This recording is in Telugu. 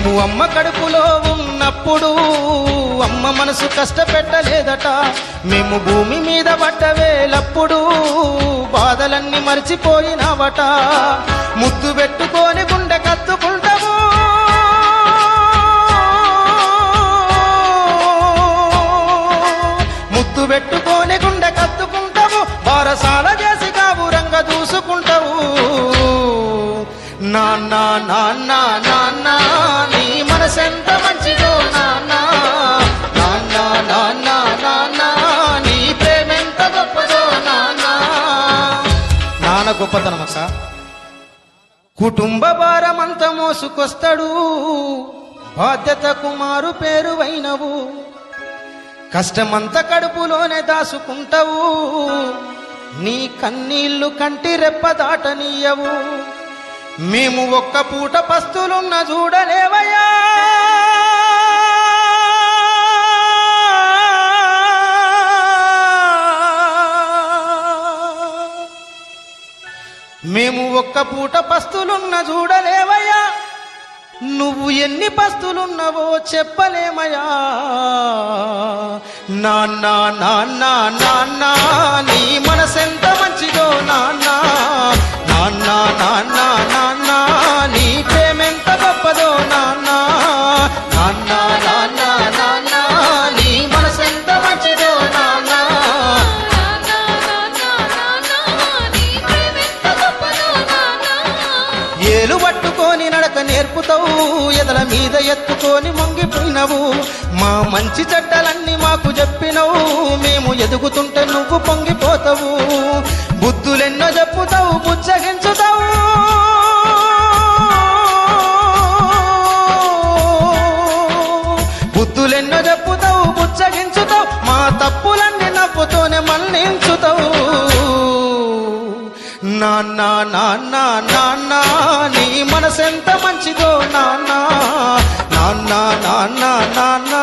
మేము అమ్మ కడుపులో ఉన్నప్పుడు అమ్మ మనసు కష్టపెట్టలేదట. మేము భూమి మీద పడ్డవేలప్పుడు బాధలన్నీ మరిచిపోయినావట. ముద్దు పెట్టుకొని గుండె కత్తుకుంటాము, ముద్దు పెట్టుకొని గుండె కత్తుకుంటావు, బారసాల చేసి కావురంగ దూసుకుంటావు. నాన్న నాన్న నాన్న నీ మనసెంత మంచిదో నాన్న, నాన్న నాన్న నాన్న నీ ప్రేమెంత గొప్పదో నాన్న. నాన్న గొప్పతనం అక్క. కుటుంబ భారమంతా మోసుకొస్తాడు, బాధ్యతకు మారు పేరువైనవు. కష్టమంతా కడుపులోనే దాసుకుంటావు, నీ కన్నీళ్లు కంటి రెప్ప దాటనీయవు. మేము ఒక్క పూట పస్తులున్న చూడలేవయ్యా, మేము ఒక్క పూట పస్తులున్న చూడలేవయ్యా. నువ్వు ఎన్ని పస్తులున్నావో చెప్పలేమయ్యా. నాన్న నాన్న నాన్న నీ మనసెంత మంచిదో నాన్న, నాన్న నాన్న నాన్న నీ ప్రేమెంత గొప్పదో నాన్న, నాన్న నాన్న నాన్న నీ మనసెంత మంచిదో నాన్న. ఏలు పట్టుకొని నడక నేర్పుతావు, ఎదల మీద ఎత్తుకొని మొంగిపోయినవు. మా మంచి చెడ్డలన్నీ మాకు చెప్పినవు, మేము ఎదుగుతుంటే నువ్వు పొంగిపోతావు. బుద్ధులెన్నో చెప్పుతావు, బుజ్జగించుతావు, బుద్ధులెన్నో చెప్పుతావు, బుజ్జగించుతావు. మా తప్పులన్నీ నవ్వుతోనే మన్నించుతావు. నాన్న నాన్న నాన్న నీ మనసెంత మంచిదో నాన్న, నాన్న నాన్న నాన్న